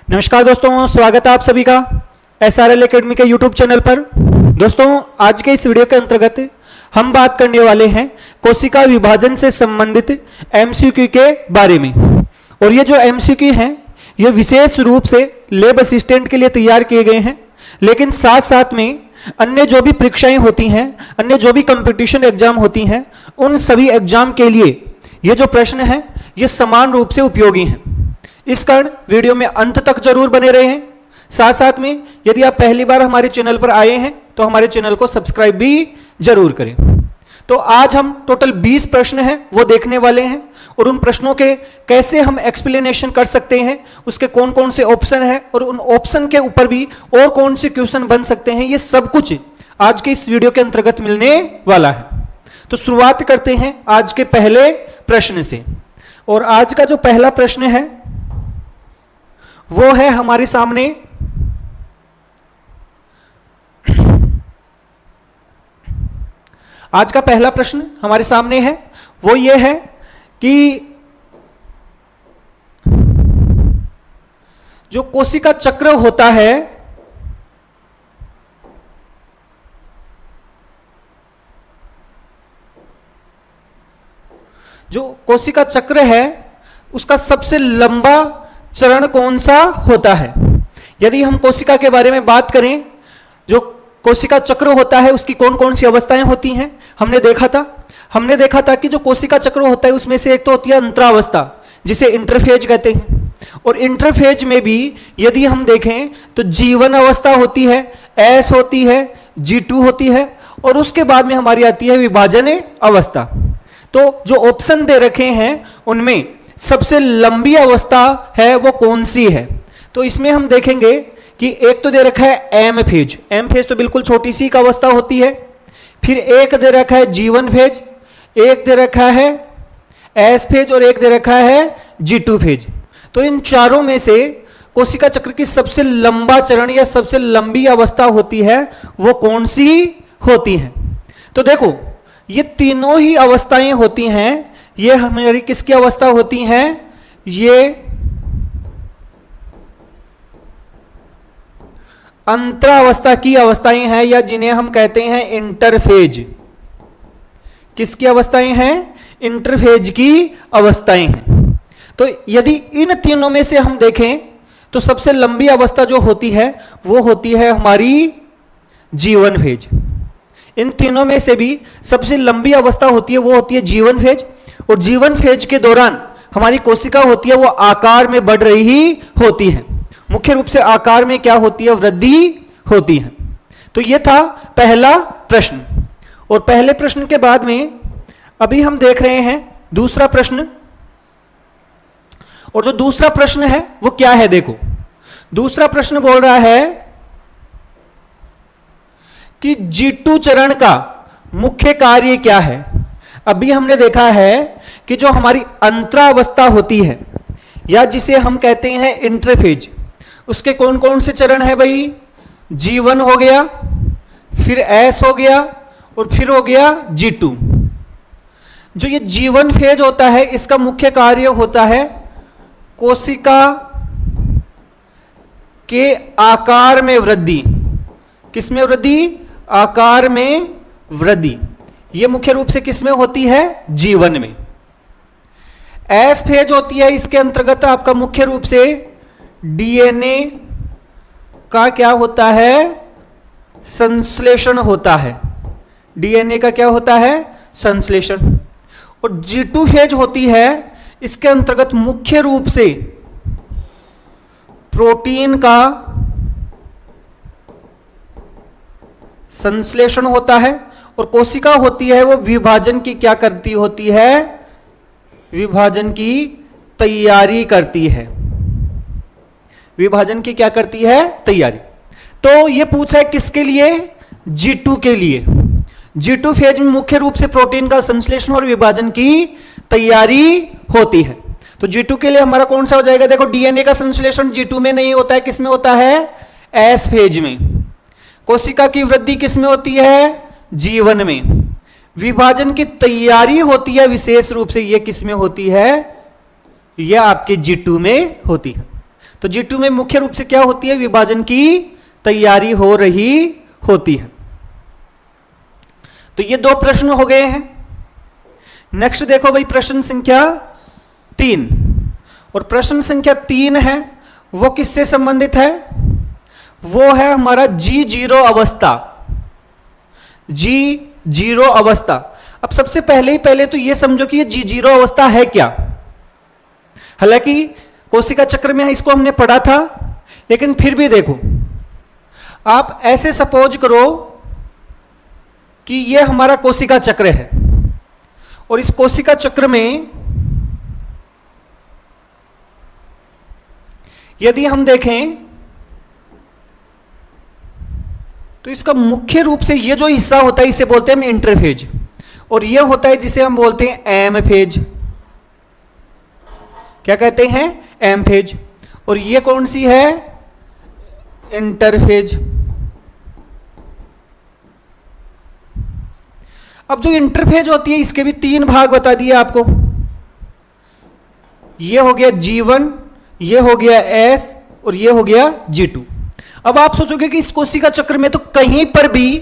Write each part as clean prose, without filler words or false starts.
नमस्कार दोस्तों, स्वागत है आप सभी का SRL एकेडमी के यूट्यूब चैनल पर। दोस्तों, आज के इस वीडियो के अंतर्गत हम बात करने वाले हैं कोशिका विभाजन से संबंधित MCQ के बारे में। और ये जो MCQ हैं ये विशेष रूप से लैब असिस्टेंट के लिए तैयार किए गए हैं, लेकिन साथ साथ में अन्य जो भी परीक्षाएं होती हैं, अन्य जो भी कंपटीशन एग्जाम होती हैं, उन सभी एग्जाम के लिए ये जो प्रश्न हैं ये समान रूप से उपयोगी हैं। इस कारण वीडियो में अंत तक जरूर बने रहें। साथ साथ में यदि आप पहली बार हमारे चैनल पर आए हैं तो हमारे चैनल को सब्सक्राइब भी जरूर करें। तो आज हम टोटल 20 प्रश्न हैं वो देखने वाले हैं, और उन प्रश्नों के कैसे हम एक्सप्लेनेशन कर सकते हैं, उसके कौन कौन से ऑप्शन हैं और उन ऑप्शन के ऊपर भी और कौन से क्वेश्चन बन सकते हैं, ये सब कुछ आज के इस वीडियो के अंतर्गत मिलने वाला है। तो शुरुआत करते हैं आज के पहले प्रश्न से। और आज का जो पहला प्रश्न है वो है हमारे सामने आज का पहला प्रश्न हमारे सामने है वो ये है कि जो कोशिका चक्र होता है, जो कोशिका चक्र है उसका सबसे लंबा चरण कौन सा होता है। यदि हम कोशिका के बारे में बात करें, जो कोशिका चक्र होता है उसकी कौन कौन सी अवस्थाएं होती हैं, हमने देखा था कि जो कोशिका चक्र होता है उसमें से एक तो होती है अंतरावस्था, जिसे इंटरफेज कहते हैं। और इंटरफेज में भी यदि हम देखें तो जीवन अवस्था होती है, एस होती है, G2 होती है, और उसके बाद में हमारी आती है विभाजन अवस्था। तो जो ऑप्शन दे रखे हैं उनमें सबसे लंबी अवस्था है वो कौन सी है। तो इसमें हम देखेंगे कि एक तो दे रखा है एम फेज तो बिल्कुल छोटी सी एक अवस्था होती है। फिर एक दे रखा है जीवन फेज, एक दे रखा है एस फेज और एक दे रखा है G2 फेज। तो इन चारों में से कोशिका चक्र की सबसे लंबा चरण या सबसे लंबी अवस्था होती है वो कौन सी होती है। तो देखो, ये तीनों ही अवस्थाएं होती हैं। ये हमारी किसकी अवस्था होती हैं? ये अंतरावस्था की अवस्थाएं हैं, या जिन्हें हम कहते हैं इंटरफेज। किसकी अवस्थाएं हैं? इंटरफेज की अवस्थाएं हैं। तो यदि इन तीनों में से हम देखें तो सबसे लंबी अवस्था जो होती है वो होती है हमारी जीवन फेज। इन तीनों में से भी सबसे लंबी अवस्था होती है वो होती है जीवन फेज। और जीवन फेज के दौरान हमारी कोशिका होती है वो आकार में बढ़ रही होती है। मुख्य रूप से आकार में क्या होती है? वृद्धि होती है। तो ये था पहला प्रश्न। और पहले प्रश्न के बाद में अभी हम देख रहे हैं दूसरा प्रश्न। और जो दूसरा प्रश्न है वो क्या है? देखो, दूसरा प्रश्न बोल रहा है कि G2 चरण का मुख्य कार्य क्या है। अभी हमने देखा है कि जो हमारी अंतरावस्था होती है या जिसे हम कहते हैं इंटरफेज, उसके कौन कौन से चरण है भाई? G1 हो गया, फिर S हो गया और फिर हो गया G2। जो ये G1 फेज होता है इसका मुख्य कार्य होता है कोशिका के आकार में वृद्धि। किसमें वृद्धि? आकार में वृद्धि। ये मुख्य रूप से किसमें होती है? जीवन में। एस फेज होती है, इसके अंतर्गत आपका मुख्य रूप से DNA का क्या होता है? संश्लेषण होता है। DNA का क्या होता है? संश्लेषण। और G2 फेज होती है, इसके अंतर्गत मुख्य रूप से प्रोटीन का संश्लेषण होता है। और कोशिका होती है वो विभाजन की क्या करती होती है? विभाजन की तैयारी करती है। विभाजन की क्या करती है? तैयारी। तो ये पूछा है किसके लिए? G2 के लिए। G2 फेज में मुख्य रूप से प्रोटीन का संश्लेषण और विभाजन की तैयारी होती है। तो G2 के लिए हमारा कौन सा हो जाएगा? देखो, DNA का संश्लेषण G2 में नहीं होता है, किसमें होता है? S फेज में। कोशिका की वृद्धि किसमें होती है? जीवन में। विभाजन की तैयारी होती है विशेष रूप से, यह किसमें होती है? यह आपके G2 में होती है। तो G2 में मुख्य रूप से क्या होती है, विभाजन की तैयारी हो रही होती है। तो ये 2 प्रश्न हो गए हैं। नेक्स्ट देखो भाई प्रश्न संख्या 3, और प्रश्न संख्या 3 है वो किससे संबंधित है, वो है हमारा G0 अवस्था। G0 अवस्था। अब सबसे पहले तो ये समझो कि ये G0 अवस्था है क्या। हालांकि कोशिका चक्र में इसको हमने पढ़ा था, लेकिन फिर भी देखो, आप ऐसे सपोज करो कि ये हमारा कोशिका चक्र है, और इस कोशिका चक्र में यदि हम देखें तो इसका मुख्य रूप से ये जो हिस्सा होता है इसे बोलते हैं हम इंटरफेज, और ये होता है जिसे हम बोलते हैं एम फेज। क्या कहते हैं, एम फेज। और ये कौन सी है, इंटरफेज। अब जो इंटरफेज होती है इसके भी 3 भाग बता दिए आपको। ये हो गया G1, ये हो गया S, और ये हो गया G2। अब आप सोचोगे कि इस कोशिका चक्र में तो कहीं पर भी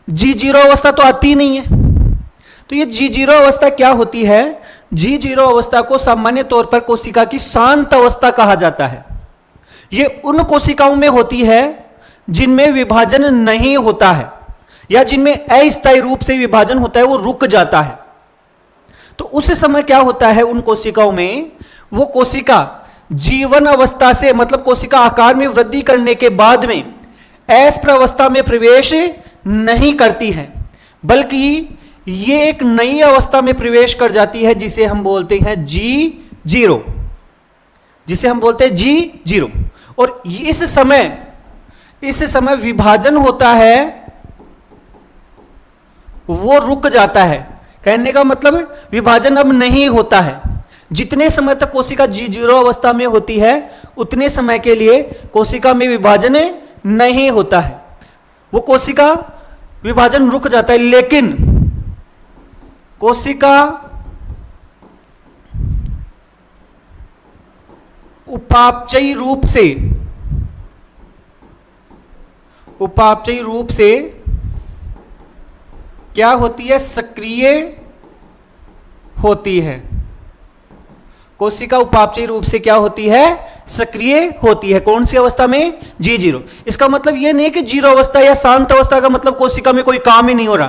G0 अवस्था तो आती नहीं है। तो ये G0 अवस्था क्या होती है, G0 अवस्था को सामान्य तौर पर कोशिका की शांत अवस्था कहा जाता है। ये उन कोशिकाओं में होती है जिनमें विभाजन नहीं होता है, या जिनमें अस्थायी रूप से विभाजन होता है, वो रुक जाता है। तो उस समय क्या होता है उन कोशिकाओं में, वो कोशिका G1 अवस्था से, मतलब कोशिका आकार में वृद्धि करने के बाद में एस प्रावस्था में प्रवेश नहीं करती है, बल्कि ये एक नई अवस्था में प्रवेश कर जाती है जिसे हम बोलते हैं G0, जिसे हम बोलते हैं G0। और इस समय विभाजन होता है, वो रुक जाता है। कहने का मतलब विभाजन अब नहीं होता है। जितने समय तक कोशिका G0 अवस्था में होती है उतने समय के लिए कोशिका में विभाजन नहीं होता है, वो कोशिका विभाजन रुक जाता है। लेकिन कोशिका उपापचयी रूप से क्या होती है, सक्रिय होती है। कोशिका उपापचयी रूप से क्या होती है, सक्रिय होती है। कौन सी अवस्था में, G0। इसका मतलब यह नहीं कि 0 अवस्था या शांत अवस्था का मतलब कोशिका में कोई काम ही नहीं हो रहा,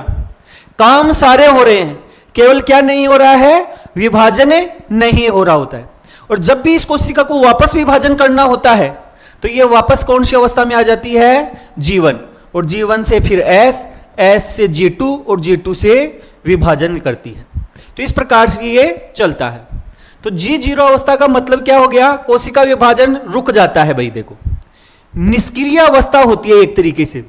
काम सारे हो रहे हैं, केवल क्या नहीं हो रहा है, विभाजन नहीं हो रहा होता है। और जब भी इस कोशिका को वापस विभाजन करना होता है तो यह वापस कौन सी अवस्था में आ जाती है, G1, और G1 से फिर S, S से G2, और G2 से विभाजन करती है। तो इस प्रकार से ये चलता है। तो G0 अवस्था का मतलब क्या हो गया, कोशिका विभाजन रुक जाता है। भाई देखो, निष्क्रिय अवस्था होती है एक तरीके से।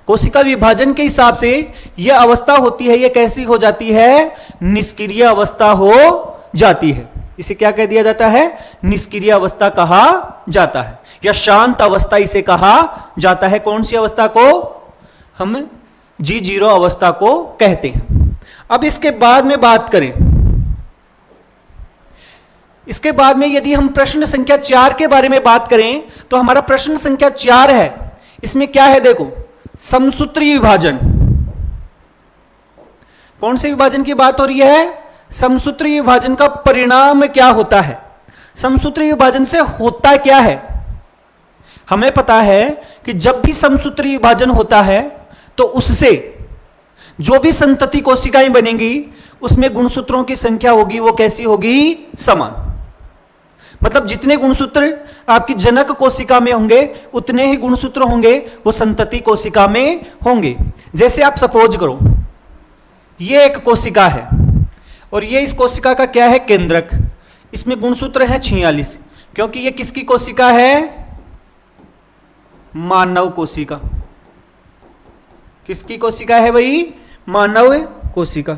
कोशिका विभाजन के हिसाब से यह अवस्था होती है, यह कैसी हो जाती है, निष्क्रिय अवस्था हो जाती है। इसे क्या कह दिया जाता है, निष्क्रिय अवस्था कहा जाता है, या शांत अवस्था इसे कहा जाता है। कौन सी अवस्था को, हम G0 अवस्था को कहते हैं। अब इसके बाद में बात करें, इसके बाद में यदि हम प्रश्न संख्या 4 के बारे में बात करें तो हमारा प्रश्न संख्या 4 है, इसमें क्या है देखो, समसूत्री विभाजन। कौन से विभाजन की बात हो रही है, समसूत्री विभाजन का परिणाम क्या होता है, समसूत्री विभाजन से होता क्या है। हमें पता है कि जब भी समसूत्री विभाजन होता है तो उससे जो भी संतति कोशिकाएं बनेंगी उसमें गुणसूत्रों की संख्या होगी, वो कैसी होगी, समान। मतलब जितने गुणसूत्र आपकी जनक कोशिका में होंगे उतने ही गुणसूत्र होंगे वो संतति कोशिका में होंगे। जैसे आप सपोज करो ये एक कोशिका है और ये इस कोशिका का क्या है, केंद्रक। इसमें गुणसूत्र है 46, क्योंकि ये किसकी कोशिका है, मानव कोशिका। किसकी कोशिका है भाई, मानव कोशिका।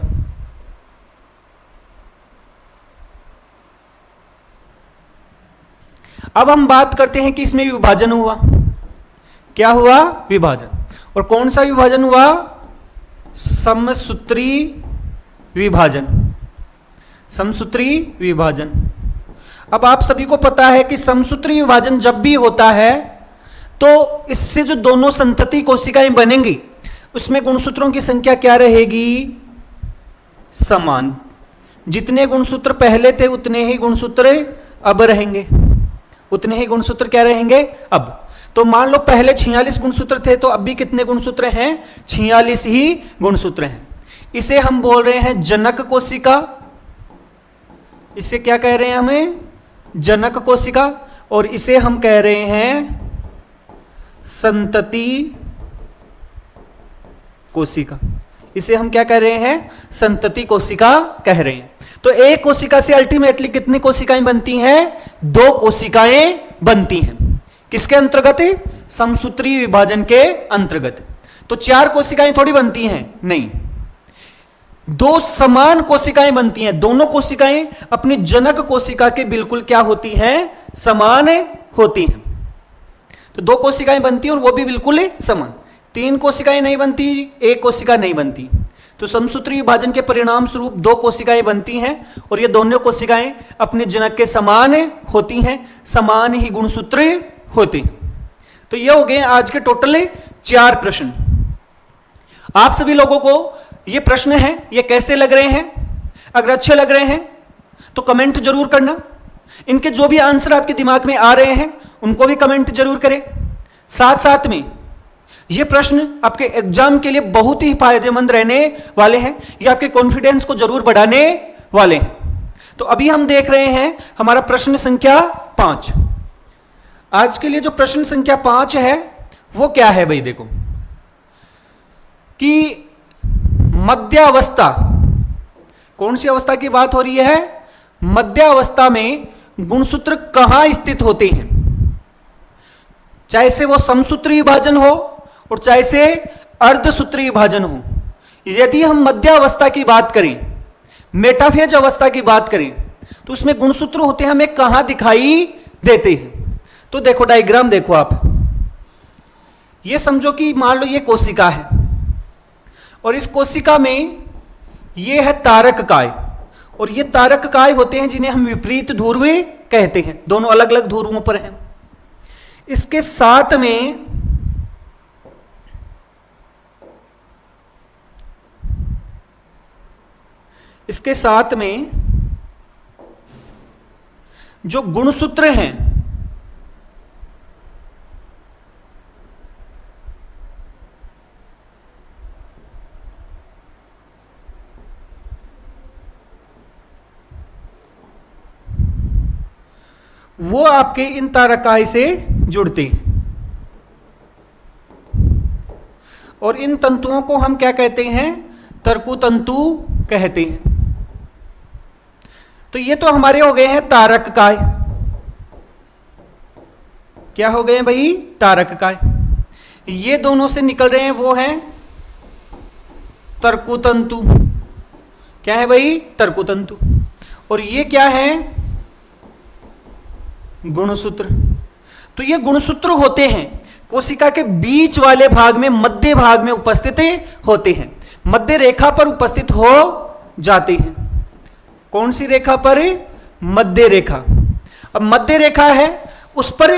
अब हम बात करते हैं कि इसमें विभाजन हुआ, क्या हुआ, विभाजन। और कौन सा विभाजन हुआ, समसूत्री विभाजन, समसूत्री विभाजन। अब आप सभी को पता है कि समसूत्री विभाजन जब भी होता है तो इससे जो दोनों संतति कोशिकाएं बनेंगी उसमें गुणसूत्रों की संख्या क्या रहेगी? समान। जितने गुणसूत्र पहले थे उतने ही गुणसूत्र अब रहेंगे, उतने ही गुणसूत्र क्या रहेंगे अब। तो मान लो पहले 46 गुणसूत्र थे तो अब भी कितने गुणसूत्र हैं? 46 ही गुणसूत्र हैं। इसे हम बोल रहे हैं जनक कोशिका। इसे क्या कह रहे हैं हमें? जनक कोशिका। और इसे हम कह रहे हैं संतति कोशिका। इसे हम क्या कह रहे हैं? संतति कोशिका कह रहे हैं। तो एक कोशिका से अल्टीमेटली कितनी कोशिकाएं बनती हैं? 2 कोशिकाएं बनती हैं। किसके अंतर्गत? समसूत्री विभाजन के अंतर्गत। तो 4 कोशिकाएं थोड़ी बनती हैं, नहीं, 2 समान कोशिकाएं बनती हैं। दोनों कोशिकाएं अपनी जनक कोशिका के बिल्कुल क्या होती हैं? समान होती हैं। तो 2 कोशिकाएं बनती हैं और वो भी बिल्कुल समान। 3 कोशिकाएं नहीं बनती, 1 कोशिका नहीं बनती। तो समसूत्री विभाजन के परिणाम स्वरूप 2 कोशिकाएं बनती हैं और ये दोनों कोशिकाएं अपने जनक के समान होती हैं, समान ही गुणसूत्र होते हैं। तो ये हो गए आज के टोटल 4 प्रश्न। आप सभी लोगों को ये प्रश्न हैं, ये कैसे लग रहे हैं? अगर अच्छे लग रहे हैं तो कमेंट जरूर करना। इनके जो भी आंसर आपके दिमाग में आ रहे हैं उनको भी कमेंट जरूर करें। साथ साथ में ये प्रश्न आपके एग्जाम के लिए बहुत ही फायदेमंद रहने वाले हैं। ये आपके कॉन्फिडेंस को जरूर बढ़ाने वाले हैं। तो अभी हम देख रहे हैं हमारा प्रश्न संख्या 5। आज के लिए जो प्रश्न संख्या 5 है वो क्या है भाई? देखो कि मध्यावस्था, कौन सी अवस्था की बात हो रही है? मध्यावस्था में गुणसूत्र कहां स्थित होते हैं? चाहे से वो समसूत्री विभाजन हो और चाहे से अर्धसूत्री विभाजन हो। यदि हम मध्यावस्था की बात करें, मेटाफेज अवस्था की बात करें, तो उसमें गुणसूत्र होते हैं हमें कहां दिखाई देते हैं? तो देखो डायग्राम देखो आप, ये समझो कि मान लो ये कोशिका है और इस कोशिका में ये है तारककाय और ये तारककाय होते हैं जिन्हें हम विपरीत ध्रुव कहते हैं। दोनों अलग अलग ध्रुवों पर हैं। इसके साथ में जो गुणसूत्र हैं वो आपके इन तारकाय से जुड़ते हैं और इन तंतुओं को हम क्या कहते हैं? तर्कुतंतु कहते हैं। तो ये तो हमारे हो गए हैं तारककाय। क्या हो गए हैं भाई? तारककाय। ये दोनों से निकल रहे हैं वो हैं तर्कुतंतु। क्या है भाई? तर्कुतंतु। और ये क्या है? गुणसूत्र। तो ये गुणसूत्र होते हैं कोशिका के बीच वाले भाग में, मध्य भाग में उपस्थित होते हैं, मध्य रेखा पर उपस्थित हो जाते हैं। कौन सी रेखा पर? मध्य रेखा। अब मध्य रेखा है उस पर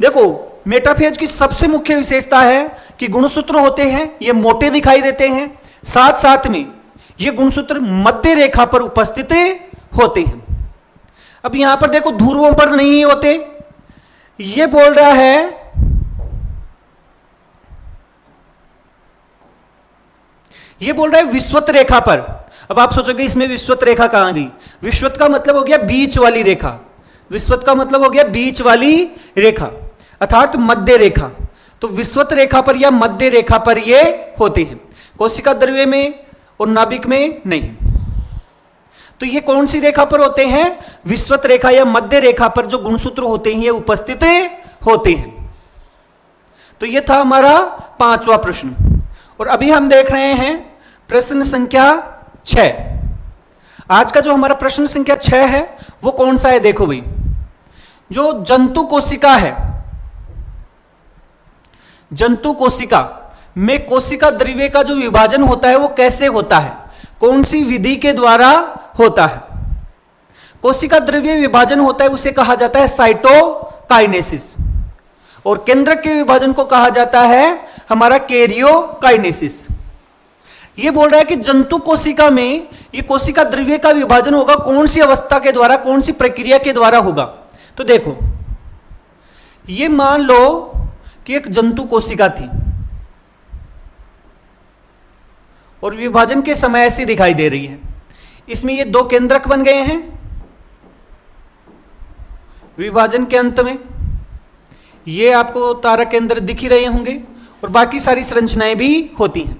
देखो, मेटाफेज की सबसे मुख्य विशेषता है कि गुणसूत्र होते हैं ये मोटे दिखाई देते हैं, साथ साथ में ये गुणसूत्र मध्य रेखा पर उपस्थित होते हैं। अब यहां पर देखो ध्रुवों पर नहीं होते, ये बोल रहा है विश्वत रेखा पर। अब आप सोचोगे इसमें विश्वत रेखा कहां गई? विश्वत का मतलब हो गया बीच वाली रेखा। विश्वत का मतलब हो गया बीच वाली रेखा अर्थात मध्य रेखा। तो विश्वत रेखा पर या मध्य रेखा पर ये होते हैं, कोशिका द्रव्य में और नाभिक में नहीं। तो ये कौन सी रेखा पर होते हैं? विश्वत रेखा या मध्य रेखा पर जो गुणसूत्र होते हैं ये उपस्थित होते हैं। तो ये था हमारा 5वां प्रश्न। और अभी हम देख रहे हैं प्रश्न संख्या 6। आज का जो हमारा प्रश्न संख्या 6 है वो कौन सा है? देखो भाई, जो जंतु कोशिका है, जंतु कोशिका में कोशिका द्रव्य का जो विभाजन होता है वो कैसे होता है? कौन सी विधि के द्वारा होता है? कोशिका द्रव्य विभाजन होता है उसे कहा जाता है साइटोकाइनेसिस, और केंद्रक के विभाजन को कहा जाता है हमारा कैरियोकाइनेसिस। ये बोल रहा है कि जंतु कोशिका में ये कोशिका द्रव्य का विभाजन होगा कौन सी अवस्था के द्वारा, कौन सी प्रक्रिया के द्वारा होगा। तो देखो, ये मान लो कि एक जंतु कोशिका थी और विभाजन के समय ऐसी दिखाई दे रही है। इसमें ये दो केंद्रक बन गए हैं विभाजन के अंत में, ये आपको तारा केंद्र दिख ही रहे होंगे, और बाकी सारी संरचनाएं भी होती हैं।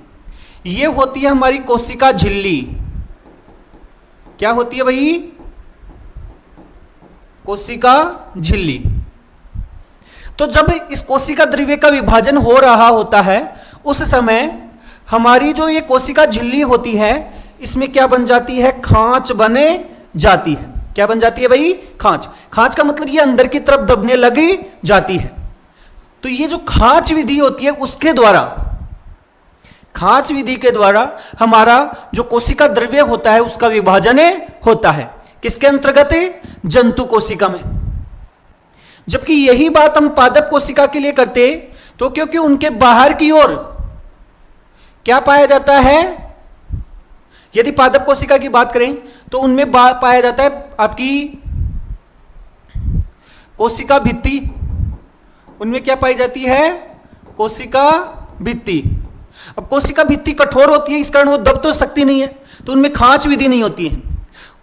ये होती है हमारी कोशिका झिल्ली। क्या होती है भाई? कोशिका झिल्ली। तो जब इस कोशिका द्रव्य का विभाजन हो रहा होता है उस समय हमारी जो ये कोशिका झिल्ली होती है इसमें क्या बन जाती है? खांच बने जाती है। क्या बन जाती है भाई? खांच। खांच का मतलब ये अंदर की तरफ दबने लगी जाती है। तो ये जो खांच विधि होती है उसके द्वारा, खांच विधि के द्वारा हमारा जो कोशिका द्रव्य होता है उसका विभाजन होता है। किसके अंतर्गत? जंतु कोशिका में। जबकि यही बात हम पादप कोशिका के लिए करते, तो क्योंकि उनके बाहर की ओर क्या पाया जाता है? यदि पादप कोशिका की बात करें तो उनमें पाया जाता है आपकी कोशिका भित्ति। उनमें क्या पाई जाती है? कोशिका भित्ति। अब कोशिका भित्ति कठोर होती है, इस कारण वो दब तो सकती नहीं है, तो उनमें खांच विधि नहीं होती है।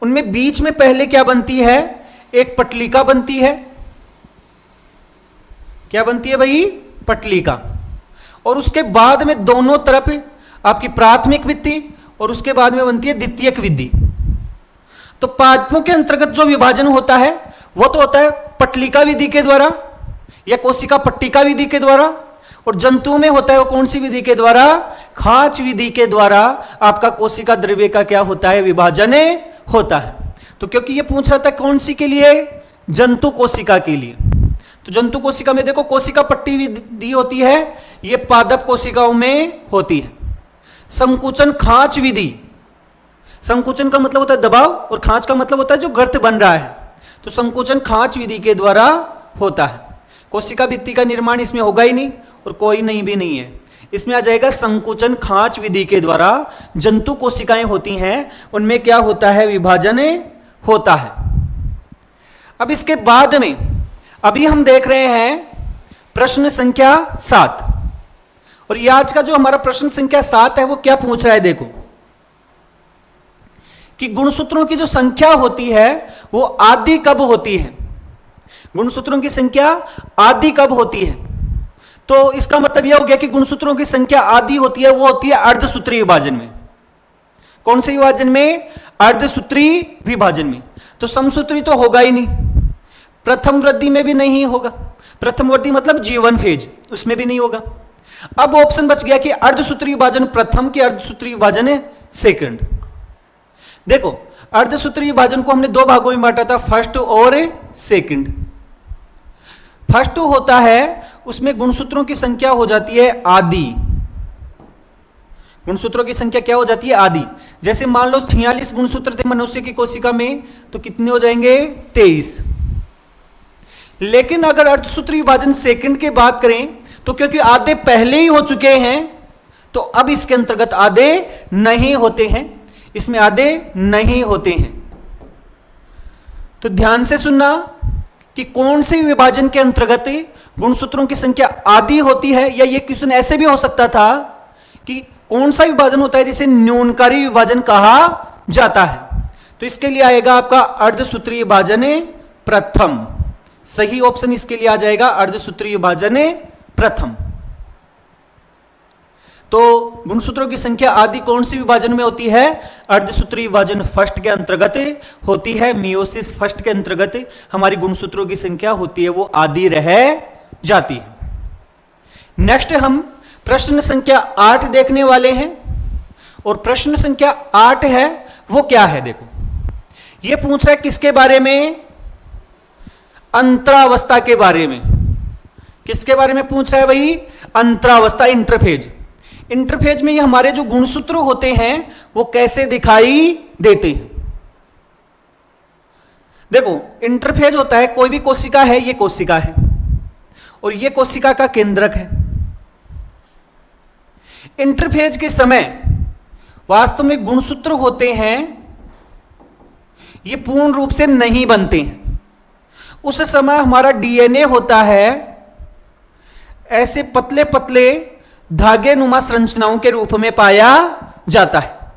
उनमें बीच में पहले क्या बनती है? एक पटलिका बनती है। क्या बनती है भाई? पटलिका। और उसके बाद में दोनों तरफ आपकी प्राथमिक भित्ति और उसके बाद में बनती है द्वितीयक भित्ति। तो पादपों के अंतर्गत जो विभाजन होता है वो तो होता है पटलिका विधि के द्वारा या कोशिका पट्टिका विधि के द्वारा, और जंतुओं में होता है वो कौन सी विधि के द्वारा? खांच विधि के द्वारा आपका कोशिका द्रव्य का क्या होता है? विभाजन होता है। तो क्योंकि ये पूछ रहा था कौन सी के लिए? जंतु कोशिका के लिए। तो जंतु कोशिका में देखो कोशिका पट्टी विधि होती है, ये पादप कोशिकाओं में होती है। संकुचन खांच विधि, संकुचन का मतलब होता है दबाव और खांच का मतलब होता है जो गर्त बन रहा है। तो संकुचन खांच विधि के द्वारा होता है। कोशिका भित्ति का निर्माण इसमें होगा ही नहीं और कोई नहीं भी नहीं है। इसमें आ जाएगा संकुचन खांच विधि के द्वारा जंतु कोशिकाएं होती हैं, उनमें क्या होता है? विभाजन होता है। अब इसके बाद में अभी हम देख रहे हैं प्रश्न संख्या 7, और ये आज का जो हमारा प्रश्न संख्या 7 है वो क्या पूछ रहा है? देखो कि गुणसूत्रों की जो संख्या होती है वो आदि कब होती है? गुणसूत्रों की संख्या आदि कब होती है? तो इसका मतलब यह हो गया कि गुणसूत्रों की संख्या आदि होती है, वो होती है अर्धसूत्री विभाजन में। कौन से विभाजन में? अर्धसूत्री विभाजन में। तो समसूत्री तो होगा ही नहीं, प्रथम वृद्धि में भी नहीं होगा। प्रथम वृद्धि मतलब जीवन फेज, उसमें भी नहीं होगा। अब ऑप्शन बच गया कि अर्धसूत्री विभाजन प्रथम की अर्धसूत्री विभाजन सेकंड। देखो अर्धसूत्री विभाजन को हमने दो भागों में बांटा था, फर्स्ट और सेकंड। फर्स्ट होता है उसमें गुणसूत्रों की संख्या हो जाती है आदि। गुणसूत्रों की संख्या क्या हो जाती है? आदि। जैसे मान लो 46 गुणसूत्र थे मनुष्य की कोशिका में, तो कितने हो जाएंगे? 23। लेकिन अगर अर्धसूत्री विभाजन सेकंड की बात करें तो क्योंकि आधे पहले ही हो चुके हैं तो अब इसके अंतर्गत आधे नहीं होते हैं, इसमें आधे नहीं होते हैं। तो ध्यान से सुनना कि कौन से विभाजन के अंतर्गत गुणसूत्रों की संख्या आदि होती है, या ये क्वेश्चन ऐसे भी हो सकता था कि कौन सा विभाजन होता है जिसे न्यूनकारी विभाजन कहा जाता है। तो इसके लिए आएगा आपका अर्धसूत्री विभाजन प्रथम। सही ऑप्शन इसके लिए आ जाएगा अर्धसूत्री विभाजन प्रथम। तो गुणसूत्रों की संख्या आदि कौन सी विभाजन में होती है? अर्धसूत्री विभाजन फर्स्ट के अंतर्गत होती है। मियोसिस फर्स्ट के अंतर्गत हमारी गुणसूत्रों की संख्या होती है वो आदि रह जाती है। नेक्स्ट हम प्रश्न संख्या 8 देखने वाले हैं, और प्रश्न संख्या 8 है वो क्या है? देखो ये पूछ रहा है किसके बारे में? अंतरावस्था के बारे में। किसके बारे में पूछ रहा है भाई? अंतरावस्था, इंटरफेज। इंटरफेज में ये हमारे जो गुणसूत्र होते हैं वो कैसे दिखाई देते हैं? देखो इंटरफेज होता है, कोई भी कोशिका है, ये कोशिका है और ये कोशिका का केंद्रक है। इंटरफेज के समय वास्तव में गुणसूत्र होते हैं, ये पूर्ण रूप से नहीं बनते हैं। उस समय हमारा डीएनए होता है ऐसे पतले पतले धागे नुमा संरचनाओं के रूप में पाया जाता है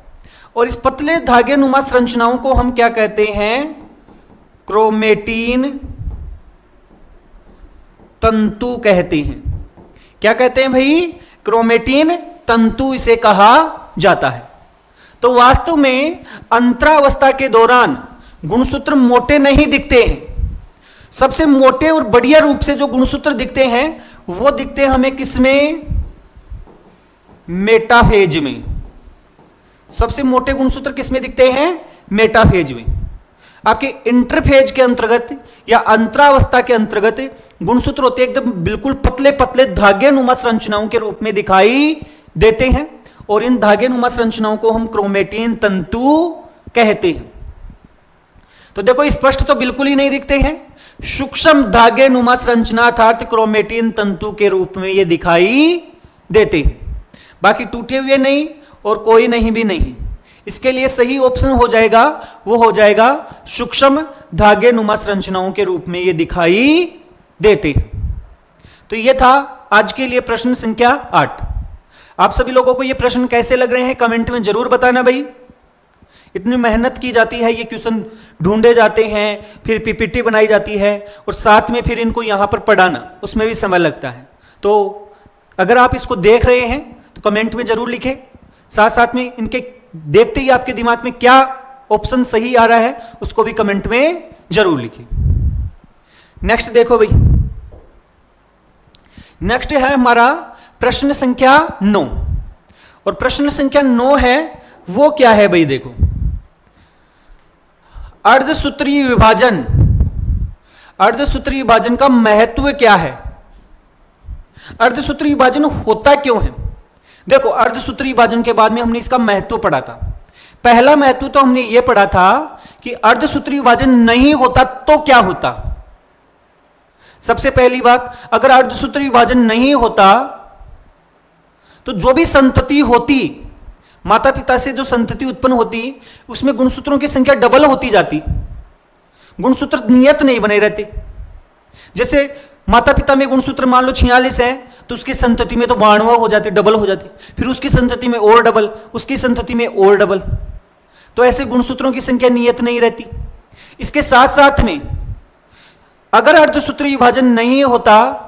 और इस पतले धागे नुमा संरचनाओं को हम क्या कहते हैं? क्रोमेटीन तंतु कहते हैं। क्या कहते हैं भाई? क्रोमेटीन तंतु इसे कहा जाता है। तो वास्तव में अंतरावस्था के दौरान गुणसूत्र मोटे नहीं दिखते हैं। सबसे मोटे और बढ़िया रूप से जो गुणसूत्र दिखते हैं वो दिखते हैं हमें किसमें? मेटाफेज में। सबसे मोटे गुणसूत्र किसमें दिखते हैं? मेटाफेज में। आपके इंटरफेज के अंतर्गत या अंतरावस्था के अंतर्गत गुणसूत्र होते हैं एकदम बिल्कुल पतले पतले धागे नुमा संरचनाओं के रूप में दिखाई देते हैं और इन धागे नुमा संरचनाओं को हम क्रोमेटीन तंतु कहते हैं। तो देखो स्पष्ट तो बिल्कुल ही नहीं दिखते हैं, सूक्ष्म धागे नुमा संरचना अर्थात क्रोमेटीन तंतु के रूप में ये दिखाई देते हैं। बाकी टूटे हुए नहीं और कोई नहीं भी नहीं। इसके लिए सही ऑप्शन हो जाएगा, वो हो जाएगा सूक्ष्म धागे नुमा संरचनाओं के रूप में ये दिखाई देते हैं। तो ये था आज के लिए प्रश्न संख्या 8। आप सभी लोगों को ये प्रश्न कैसे लग रहे हैं कमेंट में जरूर बताना भाई। इतनी मेहनत की जाती है, ये क्वेश्चन ढूंढे जाते हैं, फिर पीपीटी बनाई जाती है और साथ में फिर इनको यहां पर पढ़ाना, उसमें भी समय लगता है। तो अगर आप इसको देख रहे हैं तो कमेंट में जरूर लिखें। साथ साथ में इनके देखते ही आपके दिमाग में क्या ऑप्शन सही आ रहा है उसको भी कमेंट में जरूर लिखें। नेक्स्ट देखो भाई, नेक्स्ट है हमारा प्रश्न संख्या 9 और प्रश्न संख्या 9 है वो क्या है भाई? देखो अर्धसूत्रीय विभाजन, अर्धसूत्रीय विभाजन का महत्व क्या है? अर्धसूत्रीय विभाजन होता क्यों है? देखो अर्धसूत्रीय विभाजन के बाद में हमने इसका महत्व पढ़ा था। पहला महत्व तो हमने यह पढ़ा था कि अर्धसूत्रीय विभाजन नहीं होता तो क्या होता। सबसे पहली बात, अगर अर्धसूत्रीय विभाजन नहीं होता तो जो भी संतति होती, माता पिता से जो संतति उत्पन्न होती, उसमें गुणसूत्रों की संख्या डबल होती जाती, गुणसूत्र नियत नहीं बने रहते। जैसे माता पिता में गुणसूत्र मान लो 46 है तो उसकी संतति में तो 92 हो जाती, डबल हो जाती, फिर उसकी संतति में और डबल, उसकी संतति में और डबल। तो ऐसे गुणसूत्रों की संख्या नियत नहीं रहती। इसके साथ साथ में अगर अर्धसूत्रीय विभाजन नहीं होता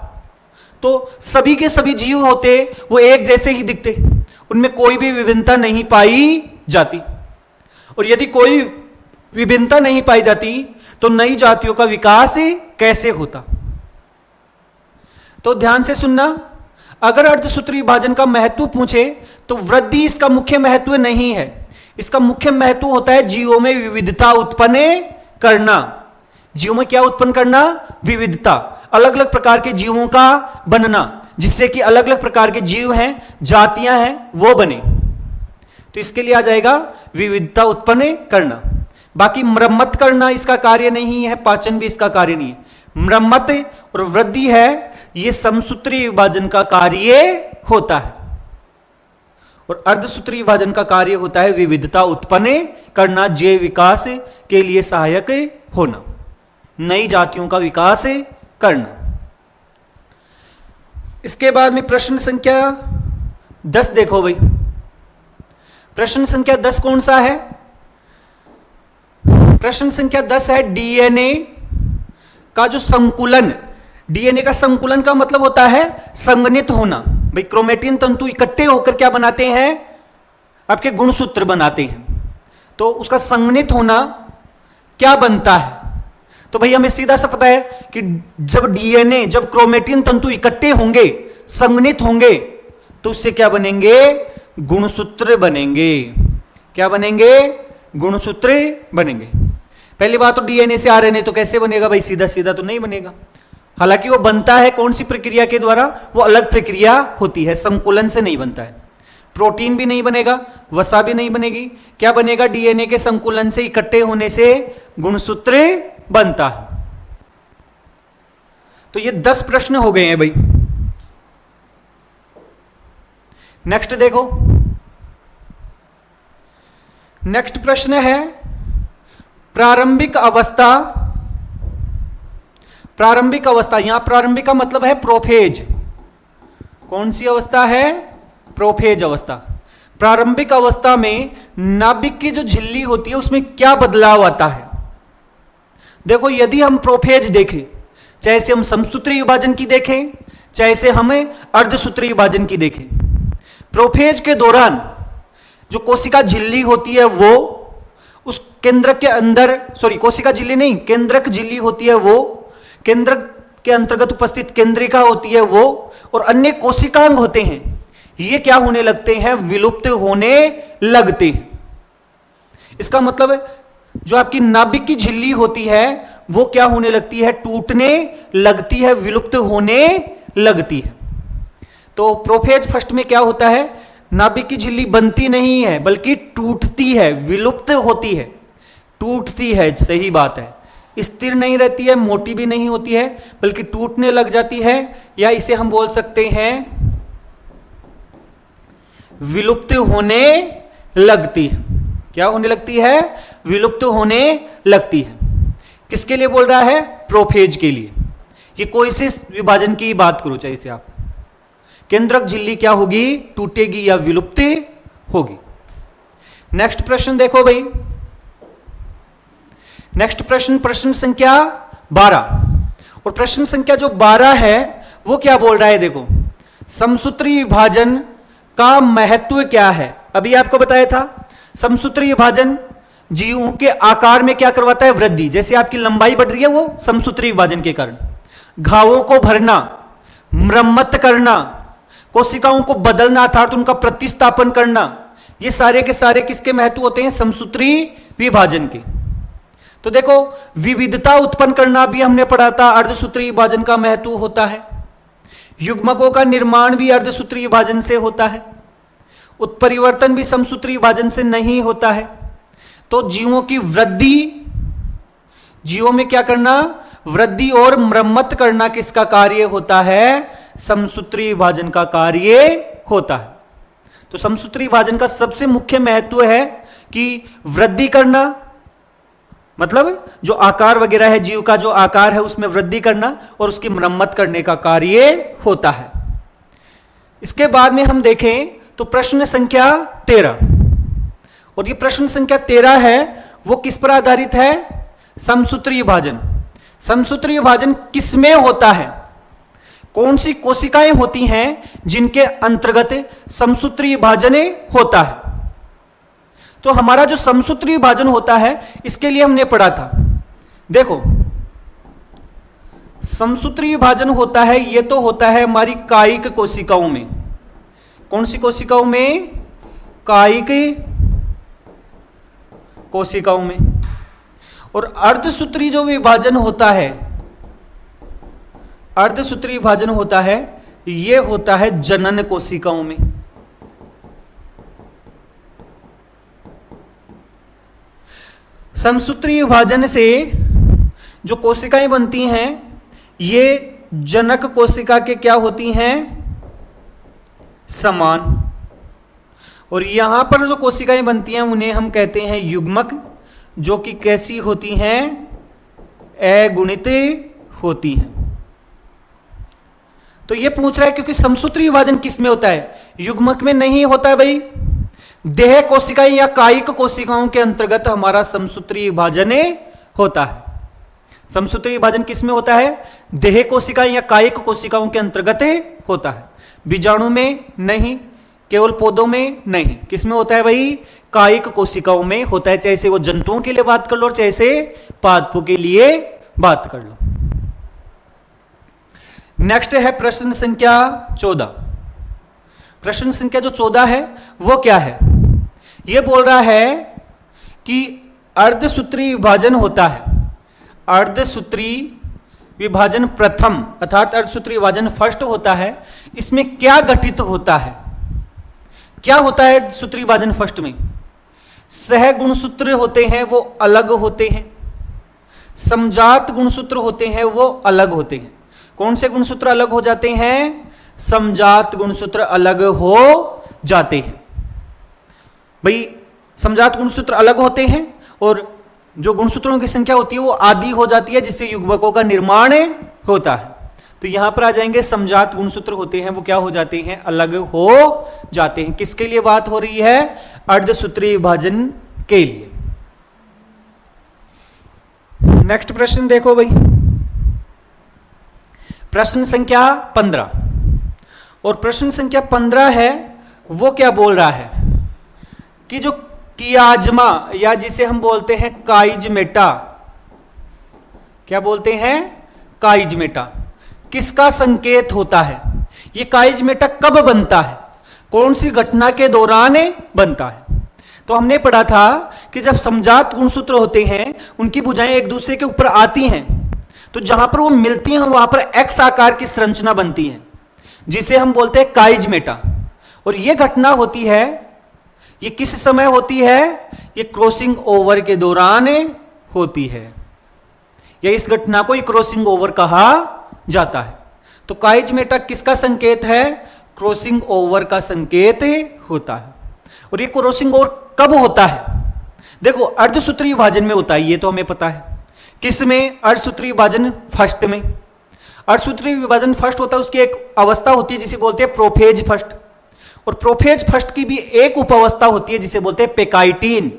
तो सभी के सभी जीव होते वो एक जैसे ही दिखते, उनमें कोई भी विभिन्नता नहीं पाई जाती। और यदि कोई विभिन्नता नहीं पाई जाती तो नई जातियों का विकास कैसे होता? तो ध्यान से सुनना, अगर अर्धसूत्रीय विभाजन का महत्व पूछे तो वृद्धि इसका मुख्य महत्व नहीं है। इसका मुख्य महत्व होता है जीवों में विविधता उत्पन्न करना। जीवों में क्या उत्पन्न करना? विविधता, अलग अलग प्रकार के जीवों का बनना, जिससे कि अलग अलग प्रकार के जीव हैं, जातियां हैं, वो बने। तो इसके लिए आ जाएगा विविधता उत्पन्न करना। बाकी मरम्मत करना इसका कार्य नहीं है, पाचन भी इसका कार्य नहीं है। मरम्मत और वृद्धि है, यह समसूत्रीय विभाजन का कार्य होता है। और अर्धसूत्रीय विभाजन का कार्य होता है विविधता उत्पन्न करना, जैव विकास के लिए सहायक होना, नई जातियों का विकास करना। इसके बाद में प्रश्न संख्या 10 देखो भाई। प्रश्न संख्या 10 कौन सा है? प्रश्न संख्या 10 है डीएनए का जो संकुलन। डीएनए का संकुलन का मतलब होता है संगनित होना। भाई क्रोमेटिन तंतु इकट्ठे होकर क्या बनाते हैं? आपके गुणसूत्र बनाते हैं। तो उसका संगनित होना क्या बनता है? तो भाई हमें सीधा सा पता है कि जब डीएनए, जब क्रोमेटिन तंतु इकट्ठे होंगे, संगनित होंगे, तो उससे क्या बनेंगे? गुणसूत्र बनेंगे। क्या बनेंगे? गुणसूत्र बनेंगे। पहली बात तो डीएनए से आरएनए तो कैसे बनेगा भाई? सीधा सीधा तो नहीं बनेगा। हालांकि वो बनता है कौन सी प्रक्रिया के द्वारा? वो अलग प्रक्रिया होती है, संकुलन से नहीं बनता है। प्रोटीन भी नहीं बनेगा, वसा भी नहीं बनेगी। क्या बनेगा? डीएनए के संकुलन से, इकट्ठे होने से गुणसूत्र बनता है। तो ये 10 प्रश्न हो गए हैं भाई। नेक्स्ट देखो, नेक्स्ट प्रश्न है प्रारंभिक अवस्था। प्रारंभिक अवस्था, यहां प्रारंभिक का मतलब है प्रोफेज। कौन सी अवस्था है? प्रोफेज अवस्था। प्रारंभिक अवस्था में नाभिक की जो झिल्ली होती है उसमें क्या बदलाव आता है? देखो, यदि हम प्रोफेज देखें, चाहे से हम समसूत्री विभाजन की देखें, चाहे से हमें अर्धसूत्री विभाजन की देखें, प्रोफेज के दौरान जो कोशिका झिल्ली होती है वो उस केंद्रक के अंदर, सॉरी कोशिका झिल्ली नहीं, केंद्रक झिल्ली होती है वो, केंद्रक के अंतर्गत उपस्थित केंद्रिका होती है वो, और अन्य कोशिकांग होते हैं, ये क्या होने लगते हैं? विलुप्त होने लगते हैं। इसका मतलब है जो आपकी नाभिक की झिल्ली होती है वो क्या होने लगती है? टूटने लगती है, विलुप्त होने लगती है। तो प्रोफेज फर्स्ट में क्या होता है? नाभिक की झिल्ली बनती नहीं है बल्कि टूटती है, विलुप्त होती है, टूटती है, सही बात है। स्थिर नहीं रहती है, मोटी भी नहीं होती है, बल्कि टूटने लग जाती है, या इसे हम बोल सकते हैं विलुप्त होने लगती है। क्या होने लगती है? विलुप्त होने लगती है। किसके लिए बोल रहा है? प्रोफेज के लिए। ये कोई से विभाजन की बात करो, चाहे से आप, केंद्रक झिल्ली क्या होगी? टूटेगी या विलुप्त होगी। नेक्स्ट प्रश्न देखो भाई, नेक्स्ट प्रश्न, प्रश्न संख्या 12। और प्रश्न संख्या जो 12 है वो क्या बोल रहा है? देखो, समसूत्री विभाजन का महत्व क्या है? अभी आपको बताया था समसूत्री विभाजन जीवों के आकार में क्या करवाता है? वृद्धि। जैसे आपकी लंबाई बढ़ रही है वो समसूत्री विभाजन के कारण। घावों को भरना, मरम्मत करना, कोशिकाओं को बदलना अर्थात उनका प्रतिस्थापन करना, ये सारे के सारे किसके महत्व होते हैं? समसूत्री विभाजन के। तो देखो, विविधता उत्पन्न करना भी हमने पढ़ा था, अर्धसूत्री विभाजन का महत्व होता है। युग्मकों का निर्माण भी अर्धसूत्री विभाजन से होता है। उत्परिवर्तन भी समसूत्री विभाजन से नहीं होता है। तो जीवों की वृद्धि, जीवों में क्या करना? वृद्धि और मरम्मत करना किसका कार्य होता है? समसूत्री विभाजन का कार्य होता है। तो समसूत्री विभाजन का सबसे मुख्य महत्व है कि वृद्धि करना, मतलब जो आकार वगैरह है, जीव का जो आकार है उसमें वृद्धि करना और उसकी मरम्मत करने का कार्य होता है। इसके बाद में हम देखें तो प्रश्न संख्या 13, और ये प्रश्न संख्या 13 है वो किस पर आधारित है? समसूत्री विभाजन। समसूत्री विभाजन किसमें होता है? कौन सी कोशिकाएं होती हैं जिनके अंतर्गत समसूत्री विभाजन होता है? तो हमारा जो समसूत्री विभाजन होता है इसके लिए हमने पढ़ा था, देखो समसूत्री विभाजन होता है, ये तो होता है हमारी कायिक कोशिकाओं में। कौन सी कोशिकाओं में? कायिक कोशिकाओं में। और अर्धसूत्री जो विभाजन होता है, अर्धसूत्री विभाजन होता है, ये होता है जनन कोशिकाओं में। समसूत्री विभाजन से जो कोशिकाएं बनती हैं ये जनक कोशिका के क्या होती हैं? समान। और यहां पर जो कोशिकाएं बनती हैं उन्हें हम कहते हैं युग्मक, जो कि कैसी होती हैं? अगुणित होती हैं। तो ये पूछ रहा है क्योंकि समसूत्री विभाजन किस में होता है? युग्मक में नहीं होता है भाई। देह कोशिकाएं या कायिक कोशिकाओं के अंतर्गत हमारा समसूत्री विभाजन होता है। समसूत्री विभाजन किस में होता है? देह कोशिकाएं या कायिक कोशिकाओं के अंतर्गत होता है। बीजाणु में नहीं, केवल पौधों में नहीं। किस में होता है भाई? कायिक कोशिकाओं में होता है, चाहे से वो जंतुओं के लिए बात कर लो और चाहे से पादपों के लिए बात कर लो। नेक्स्ट है प्रश्न संख्या 14। प्रश्न संख्या जो 14 है वो क्या है? ये बोल रहा है कि अर्धसूत्री विभाजन होता है। अर्धसूत्री विभाजन प्रथम अर्थात अर्धसूत्री विभाजन फर्स्ट होता है। इसमें क्या घटित होता है? क्या होता है सूत्री विभाजन फर्स्ट में? सहगुणसूत्र होते हैं वो अलग होते हैं। समजात गुणसूत्र होते हैं वो अलग होते हैं। कौन से गुणसूत्र अलग हो जाते हैं? समजात गुणसूत्र अलग हो जाते हैं। भाई समजात गुणसूत्र अलग होते हैं और जो गुणसूत्रों की संख्या होती है वो आधी हो जाती है, जिससे युग्मकों का निर्माण होता है। तो यहां पर आ जाएंगे समजात गुणसूत्र होते हैं वो क्या हो जाते हैं? अलग हो जाते हैं। किसके लिए बात हो रही है? अर्धसूत्रीय विभाजन के लिए। नेक्स्ट प्रश्न देखो भाई, प्रश्न संख्या 15। और प्रश्न संख्या 15 है वो क्या बोल रहा है कि जो कियाज्मा या जिसे हम बोलते हैं काइजमेटा, क्या बोलते हैं? काइजमेटा किसका संकेत होता है? ये काइजमेटा कब बनता है? कौन सी घटना के दौरान बनता है? तो हमने पढ़ा था कि जब समजात गुणसूत्र होते हैं उनकी भुजाएं एक दूसरे के ऊपर आती हैं, तो जहां पर वो मिलती हैं वहां पर एक्स आकार की संरचना बनती है, जिसे हम बोलते हैं काइजमेटा। और ये घटना होती है, ये किस समय होती है? ये क्रॉसिंग ओवर के दौरान होती है, या इस घटना को क्रॉसिंग ओवर कहा जाता है। तो काइजमेटा किसका संकेत है? क्रॉसिंग ओवर का संकेत होता है। और ये क्रॉसिंग ओवर कब होता है? देखो अर्धसूत्रीय विभाजन में होता है, ये तो हमें पता है। किस में? अर्धसूत्रीय विभाजन फर्स्ट में। अर्धसूत्रीय विभाजन फर्स्ट होता है, उसकी एक अवस्था होती है जिसे बोलते हैं प्रोफेज फर्स्ट। और प्रोफेज फर्स्ट की भी एक उपावस्था होती है जिसे बोलते हैं पेकाइटिन।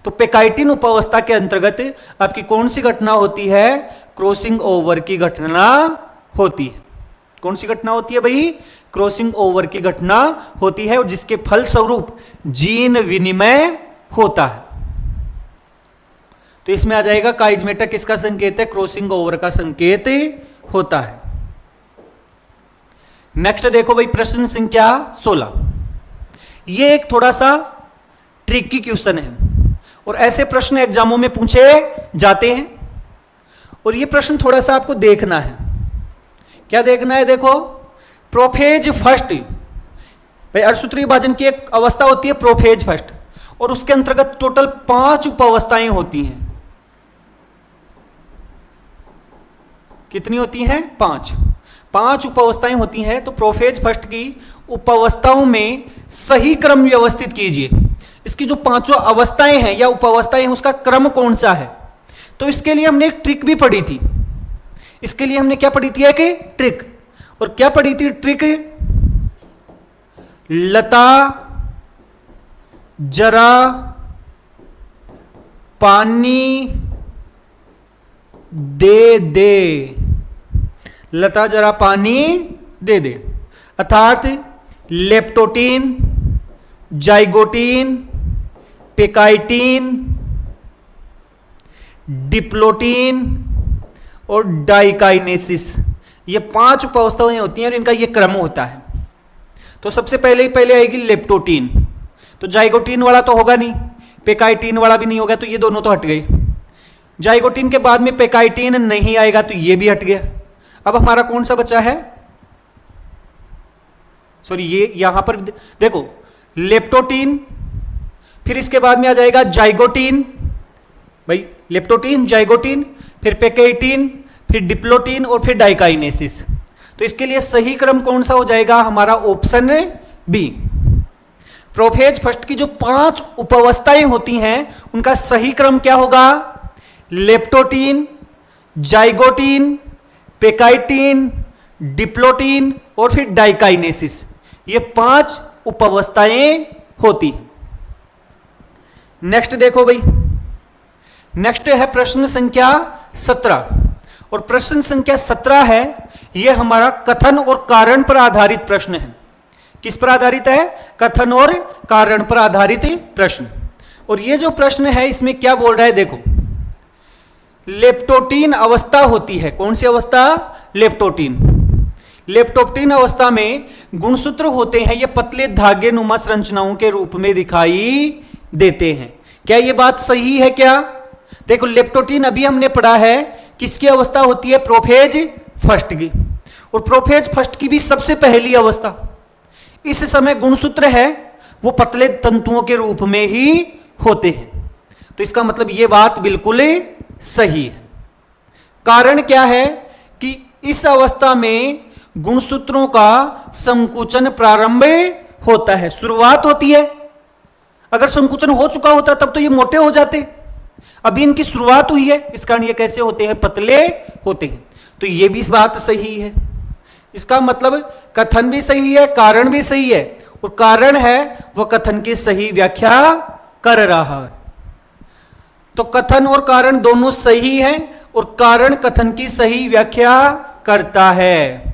तो पेकाइटिन उपावस्था के अंतर्गत आपकी कौन सी घटना होती है? क्रॉसिंग ओवर की घटना होती है। कौन सी घटना होती है भाई? क्रॉसिंग ओवर की घटना होती है, और जिसके फलस्वरूप जीन विनिमय होता है। तो इसमें आ जाएगा काइजमेटा किसका संकेत है? क्रॉसिंग ओवर का संकेत होता है। नेक्स्ट देखो भाई प्रश्न संख्या 16। ये एक थोड़ा सा ट्रिकी क्वेश्चन है और ऐसे प्रश्न एग्जामों में पूछे जाते हैं, और ये प्रश्न थोड़ा सा आपको देखना है। क्या देखना है? देखो प्रोफेज फर्स्ट, भाई अर्धसूत्रीय विभाजन की एक अवस्था होती है प्रोफेज फर्स्ट, और उसके अंतर्गत टोटल 5 उपावस्थाएं होती हैं। कितनी होती हैं? 5 उपावस्थाएं होती हैं। तो प्रोफेज फर्स्ट की उपावस्थाओं में सही क्रम व्यवस्थित कीजिए। इसकी जो 5 अवस्थाएं हैं या उपावस्थाएं हैं उसका क्रम कौन सा है? तो इसके लिए हमने एक ट्रिक भी पढ़ी थी। इसके लिए हमने क्या पढ़ी थी? एक ट्रिक। और क्या पढ़ी थी ट्रिक? लता जरा पानी दे दे, लता जरा पानी दे दे। अर्थात लेप्टोटीन, जाइगोटीन, पेकाइटीन, डिप्लोटीन और डाइकाइनेसिस, ये 5 उपावस्थाएं होती हैं और इनका ये क्रम होता है। तो सबसे पहले आएगी लेप्टोटीन। तो जाइगोटीन वाला तो होगा नहीं, पेकाइटीन वाला भी नहीं होगा, तो ये दोनों तो हट गए। जाइगोटीन के बाद में पेकाइटीन नहीं आएगा, तो ये भी हट गया। अब हमारा कौन सा बचा है? सॉरी, ये यहां पर देखो लेप्टोटीन, फिर इसके बाद में आ जाएगा जाइगोटीन, भाई लेप्टोटीन, जाइगोटीन, फिर पेकाइटीन, फिर डिप्लोटीन और फिर डाइकाइनेसिस। तो इसके लिए सही क्रम कौन सा हो जाएगा? हमारा ऑप्शन बी। प्रोफेज फर्स्ट की जो 5 उपावस्थाएं होती हैं उनका सही क्रम क्या होगा? लेप्टोटीन, जाइगोटीन, पेकाइटीन, डिप्लोटीन और फिर डाइकाइनेसिस, ये 5 उपावस्थाएं होती हैं। नेक्स्ट देखो भाई, नेक्स्ट है प्रश्न संख्या 17। और प्रश्न संख्या 17 है, यह हमारा कथन और कारण पर आधारित प्रश्न है। किस पर आधारित है? कथन और कारण पर आधारित प्रश्न। और यह जो प्रश्न है इसमें क्या बोल रहा है? देखो लेप्टोटीन अवस्था होती है। कौन सी अवस्था? लेप्टोटीन। लेप्टोटीन अवस्था में गुणसूत्र होते हैं, ये पतले धागे नुमा संरचनाओं के रूप में दिखाई देते हैं। क्या यह बात सही है क्या? देखो लेप्टोटीन अभी हमने पढ़ा है किसकी अवस्था होती है? प्रोफेज फर्स्ट की। और प्रोफेज फर्स्ट की भी सबसे पहली अवस्था। इस समय गुणसूत्र है वो पतले तंतुओं के रूप में ही होते हैं। तो इसका मतलब यह बात बिल्कुल सही है। कारण क्या है कि इस अवस्था में गुणसूत्रों का संकुचन प्रारंभ होता है, शुरुआत होती है। अगर संकुचन हो चुका होता तब तो ये मोटे हो जाते, अभी इनकी शुरुआत हुई है, इस कारण ये कैसे होते हैं, पतले होते हैं। तो ये भी इस बात सही है। इसका मतलब कथन भी सही है, कारण भी सही है, और कारण है वो कथन की सही व्याख्या कर रहा है। तो कथन और कारण दोनों सही हैं और कारण कथन की सही व्याख्या करता है।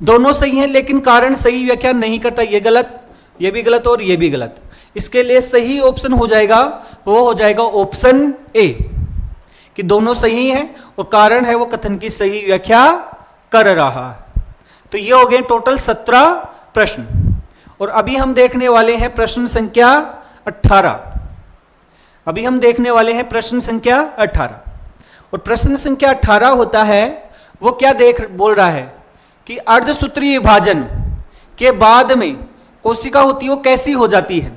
दोनों सही हैं लेकिन कारण सही व्याख्या नहीं करता, ये गलत, ये भी गलत और ये भी गलत। इसके लिए सही ऑप्शन हो जाएगा, वो हो जाएगा ऑप्शन ए, कि दोनों सही हैं और कारण है वो कथन की सही व्याख्या कर रहा है। तो ये हो गए टोटल 17 प्रश्न। और अभी हम देखने वाले हैं प्रश्न संख्या 18। अभी हम देखने वाले हैं प्रश्न संख्या 18। और प्रश्न संख्या 18 होता है, वो क्या बोल रहा है कि अर्धसूत्रीय विभाजन के बाद में कोशिका होती है वो कैसी हो जाती है।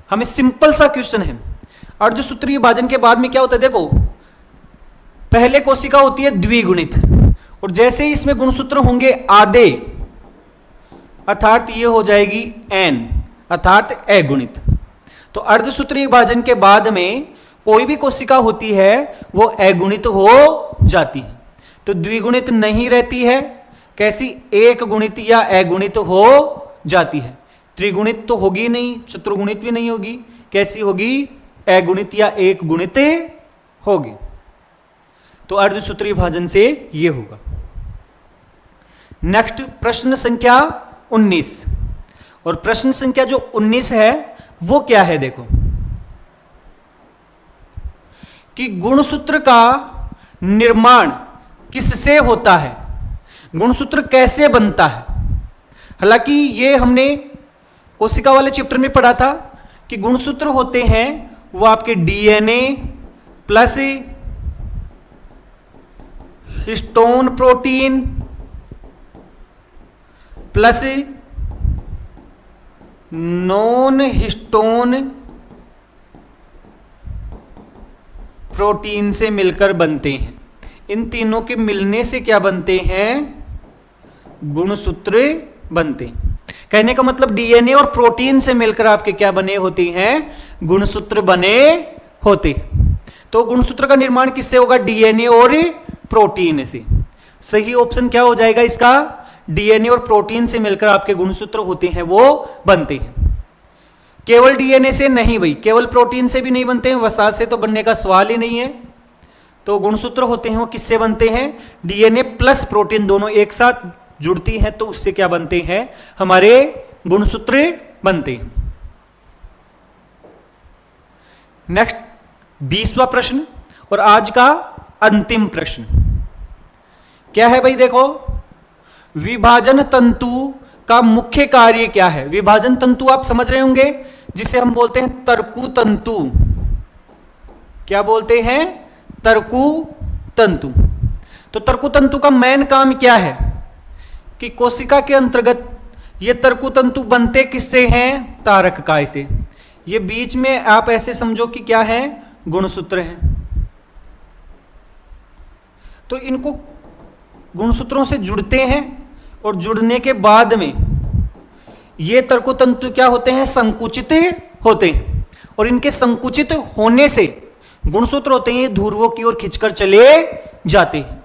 हमें सिंपल सा क्वेश्चन है, अर्धसूत्रीय विभाजन के बाद में क्या होता है। देखो, पहले कोशिका होती है द्विगुणित, और जैसे ही इसमें गुणसूत्र होंगे आधे, अर्थात ये हो जाएगी n, अर्थात अगुणित। तो अर्धसूत्रीय विभाजन के बाद में कोई भी कोशिका होती है वो अगुणित हो जाती है, तो द्विगुणित नहीं रहती है। कैसी, एक गुणित या अगुणित हो जाती है। त्रिगुणित तो होगी नहीं, चतुर्गुणित भी नहीं होगी, कैसी होगी, अगुणित या एक गुणित होगी। तो अर्धसूत्रीय विभाजन से ये होगा। नेक्स्ट प्रश्न संख्या 19। और प्रश्न संख्या जो 19 है वो क्या है, देखो कि गुणसूत्र का निर्माण किससे होता है, गुणसूत्र कैसे बनता है। हालांकि ये हमने कोशिका वाले चैप्टर में पढ़ा था कि गुणसूत्र होते हैं वो आपके DNA plus histone protein plus non histone protein से मिलकर बनते हैं। इन तीनों के मिलने से क्या बनते हैं, गुणसूत्र बनते हैं। कहने का मतलब डीएनए और प्रोटीन से मिलकर आपके क्या बने होते हैं, गुणसूत्र बने होते हैं। तो गुणसूत्र का निर्माण किससे होगा, डीएनए और प्रोटीन से। सही ऑप्शन क्या हो जाएगा इसका, डीएनए और प्रोटीन से मिलकर आपके गुणसूत्र होते हैं वो बनते हैं। केवल डीएनए से नहीं भाई, केवल प्रोटीन से भी नहीं बनते हैं, वसात से तो बनने का सवाल ही नहीं है। तो गुणसूत्र होते हैं वो किससे बनते हैं, डीएनए प्लस प्रोटीन दोनों एक साथ जुड़ती हैं तो उससे क्या बनते हैं, हमारे गुणसूत्र बनते हैं। नेक्स्ट 20वां प्रश्न और आज का अंतिम प्रश्न क्या है भाई, देखो विभाजन तंतु का मुख्य कार्य क्या है। विभाजन तंतु आप समझ रहे होंगे, जिसे हम बोलते हैं तर्कु तंतु। क्या बोलते हैं, तर्कु तंतु। तो तर्कु तंतु का मेन काम क्या है कि कोशिका के अंतर्गत ये तर्कु तंतु बनते किससे हैं, तारककाय से। ये बीच में आप ऐसे समझो कि क्या है, गुणसूत्र हैं। तो इनको गुणसूत्रों से जुड़ते हैं और जुड़ने के बाद में ये तर्कु तंतु क्या होते हैं, संकुचित होते हैं। और इनके संकुचित होने से गुणसूत्र होते हैं ध्रुवों की ओर खींचकर चले जाते हैं।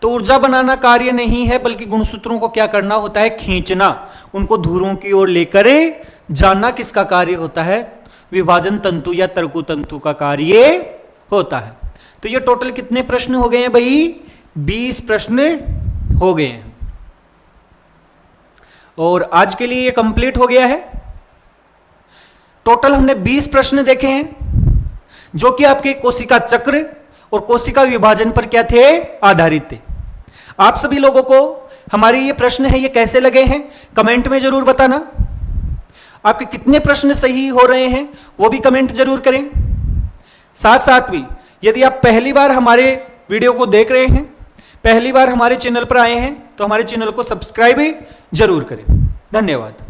तो ऊर्जा बनाना कार्य नहीं है, बल्कि गुणसूत्रों को क्या करना होता है, खींचना, उनको ध्रुवों की ओर लेकर जाना किसका कार्य होता है, विभाजन तंतु या तर्कु तंतु का कार्य होता है। तो ये टोटल कितने प्रश्न हो गए हैं भाई, 20 प्रश्न हो गए हैं। और आज के लिए ये कंप्लीट हो गया है। टोटल हमने 20 प्रश्न देखे हैं जो कि आपके कोशिका चक्र और कोशिका विभाजन पर क्या थे, आधारित थे। आप सभी लोगों को हमारे ये प्रश्न है ये कैसे लगे हैं, कमेंट में जरूर बताना। आपके कितने प्रश्न सही हो रहे हैं वो भी कमेंट जरूर करें। साथ साथ भी यदि आप पहली बार हमारे वीडियो को देख रहे हैं, पहली बार हमारे चैनल पर आए हैं, तो हमारे चैनल को सब्सक्राइब जरूर करें। धन्यवाद।